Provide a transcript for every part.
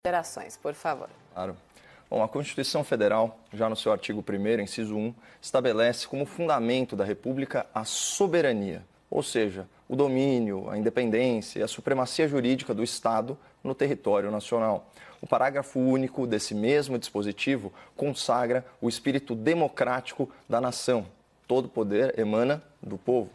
Considerações, por favor. Claro. Bom, a Constituição Federal, já no seu artigo 1º, inciso 1, estabelece como fundamento da República a soberania, ou seja, o domínio, a independência e a supremacia jurídica do Estado no território nacional. O parágrafo único desse mesmo dispositivo consagra o espírito democrático da nação. Todo poder emana do povo.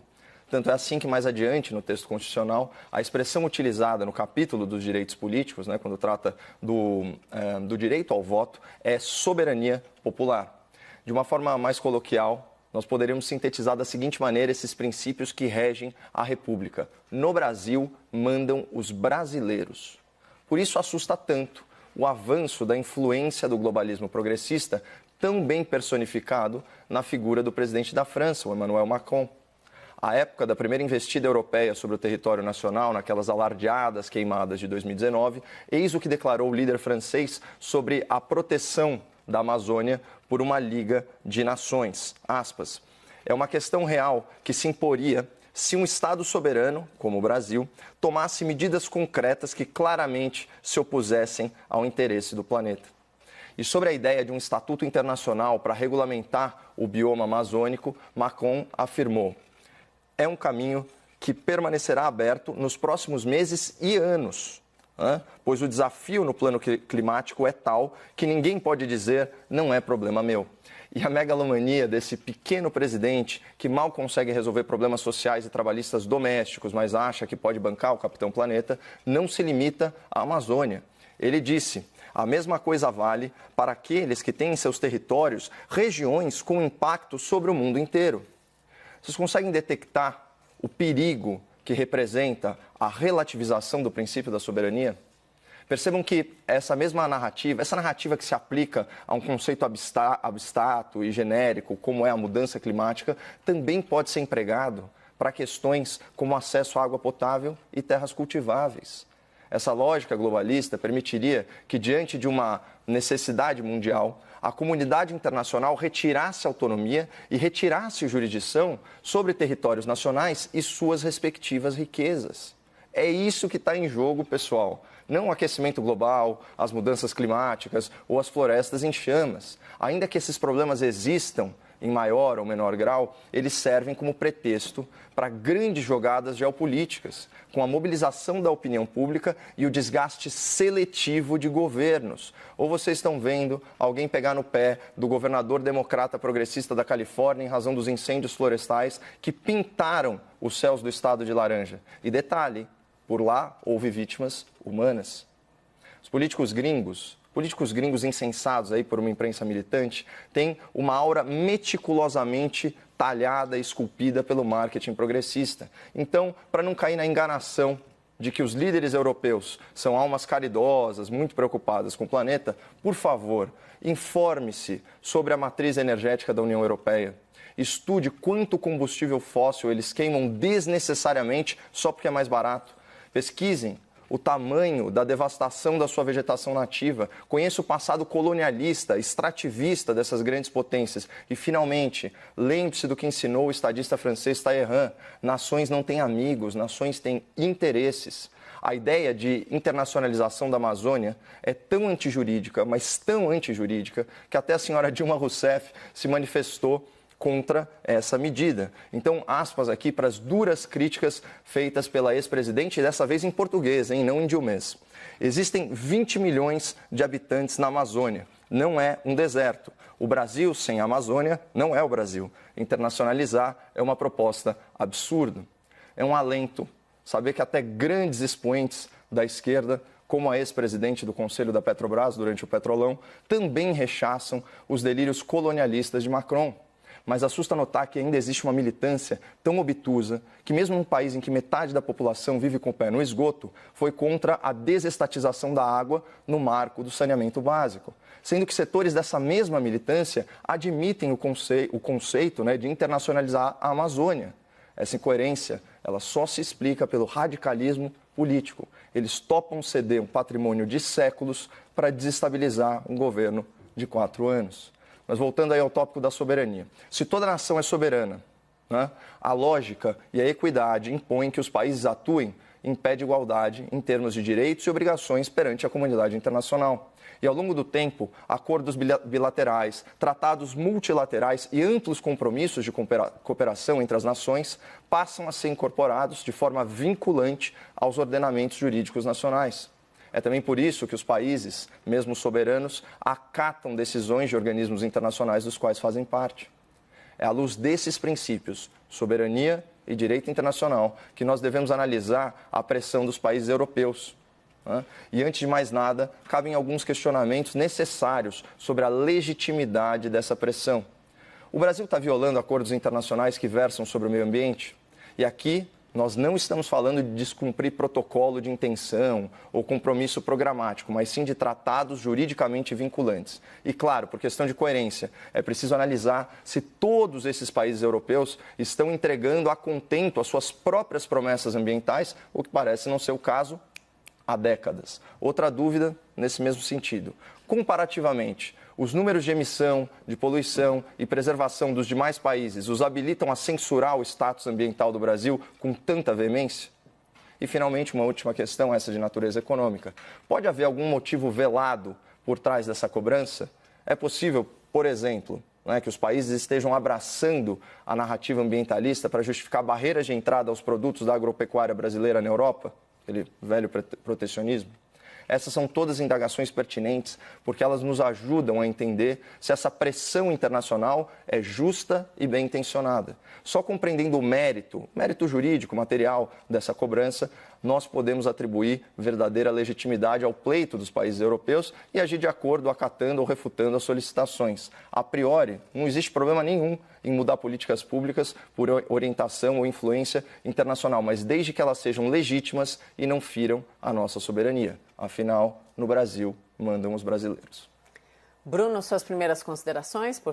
Tanto é assim que, mais adiante, no texto constitucional, a expressão utilizada no capítulo dos direitos políticos, quando trata do direito ao voto, é soberania popular. De uma forma mais coloquial, nós poderíamos sintetizar da seguinte maneira esses princípios que regem a República. No Brasil, mandam os brasileiros. Por isso assusta tanto o avanço da influência do globalismo progressista, tão bem personificado na figura do presidente da França, o Emmanuel Macron. À época da primeira investida europeia sobre o território nacional, naquelas alardeadas queimadas de 2019, eis o que declarou o líder francês sobre a proteção da Amazônia por uma Liga de Nações. Aspas. É uma questão real que se imporia se um Estado soberano, como o Brasil, tomasse medidas concretas que claramente se opusessem ao interesse do planeta. E sobre a ideia de um estatuto internacional para regulamentar o bioma amazônico, Macron afirmou: é um caminho que permanecerá aberto nos próximos meses e anos, pois o desafio no plano climático é tal que ninguém pode dizer não é problema meu. E a megalomania desse pequeno presidente que mal consegue resolver problemas sociais e trabalhistas domésticos, mas acha que pode bancar o Capitão Planeta, não se limita à Amazônia. Ele disse: a mesma coisa vale para aqueles que têm em seus territórios regiões com impacto sobre o mundo inteiro. Vocês conseguem detectar o perigo que representa a relativização do princípio da soberania? Percebam que essa mesma narrativa, essa narrativa que se aplica a um conceito abstrato e genérico, como é a mudança climática, também pode ser empregado para questões como acesso à água potável e terras cultiváveis. Essa lógica globalista permitiria que, diante de uma necessidade mundial, a comunidade internacional retirasse autonomia e retirasse jurisdição sobre territórios nacionais e suas respectivas riquezas. É isso que está em jogo, pessoal. Não o aquecimento global, as mudanças climáticas ou as florestas em chamas. Ainda que esses problemas existam em maior ou menor grau, eles servem como pretexto para grandes jogadas geopolíticas, com a mobilização da opinião pública e o desgaste seletivo de governos. Ou vocês estão vendo alguém pegar no pé do governador democrata progressista da Califórnia em razão dos incêndios florestais que pintaram os céus do estado de laranja. E detalhe, por lá houve vítimas humanas. Os políticos gringos incensados aí por uma imprensa militante, têm uma aura meticulosamente talhada e esculpida pelo marketing progressista. Então, para não cair na enganação de que os líderes europeus são almas caridosas, muito preocupadas com o planeta, por favor, informe-se sobre a matriz energética da União Europeia. Estude quanto combustível fóssil eles queimam desnecessariamente só porque é mais barato. Pesquisem o tamanho da devastação da sua vegetação nativa, conheça o passado colonialista, extrativista dessas grandes potências. E, finalmente, lembre-se do que ensinou o estadista francês Talleyrand: nações não têm amigos, nações têm interesses. A ideia de internacionalização da Amazônia é tão antijurídica, mas tão antijurídica, que até a senhora Dilma Rousseff se manifestou contra essa medida. Então, aspas aqui para as duras críticas feitas pela ex-presidente, dessa vez em português, não em dilmês. Existem 20 milhões de habitantes na Amazônia. Não é um deserto. O Brasil sem a Amazônia não é o Brasil. Internacionalizar é uma proposta absurda. É um alento saber que até grandes expoentes da esquerda, como a ex-presidente do Conselho da Petrobras durante o Petrolão, também rechaçam os delírios colonialistas de Macron. Mas assusta notar que ainda existe uma militância tão obtusa que, mesmo num país em que metade da população vive com o pé no esgoto, foi contra a desestatização da água no marco do saneamento básico. Sendo que setores dessa mesma militância admitem o conceito de internacionalizar a Amazônia. Essa incoerência ela só se explica pelo radicalismo político. Eles topam ceder um patrimônio de séculos para desestabilizar um governo de 4 anos. Mas voltando aí ao tópico da soberania. Se toda nação é soberana, a lógica e a equidade impõem que os países atuem em pé de igualdade em termos de direitos e obrigações perante a comunidade internacional. E ao longo do tempo, acordos bilaterais, tratados multilaterais e amplos compromissos de cooperação entre as nações passam a ser incorporados de forma vinculante aos ordenamentos jurídicos nacionais. É também por isso que os países, mesmo soberanos, acatam decisões de organismos internacionais dos quais fazem parte. É à luz desses princípios, soberania e direito internacional, que nós devemos analisar a pressão dos países europeus. E, antes de mais nada, cabem alguns questionamentos necessários sobre a legitimidade dessa pressão. O Brasil está violando acordos internacionais que versam sobre o meio ambiente? E aqui nós não estamos falando de descumprir protocolo de intenção ou compromisso programático, mas sim de tratados juridicamente vinculantes. E, claro, por questão de coerência, é preciso analisar se todos esses países europeus estão entregando a contento as suas próprias promessas ambientais, o que parece não ser o caso há décadas. Outra dúvida nesse mesmo sentido. Comparativamente, os números de emissão, de poluição e preservação dos demais países os habilitam a censurar o status ambiental do Brasil com tanta veemência? E, finalmente, uma última questão, essa de natureza econômica. Pode haver algum motivo velado por trás dessa cobrança? É possível, por exemplo, que os países estejam abraçando a narrativa ambientalista para justificar barreiras de entrada aos produtos da agropecuária brasileira na Europa? Aquele velho protecionismo. Essas são todas indagações pertinentes, porque elas nos ajudam a entender se essa pressão internacional é justa e bem intencionada. Só compreendendo o mérito jurídico, material dessa cobrança, nós podemos atribuir verdadeira legitimidade ao pleito dos países europeus e agir de acordo, acatando ou refutando as solicitações. A priori, não existe problema nenhum em mudar políticas públicas por orientação ou influência internacional, mas desde que elas sejam legítimas e não firam a nossa soberania. Afinal, no Brasil, mandam os brasileiros. Bruno, suas primeiras considerações, por favor.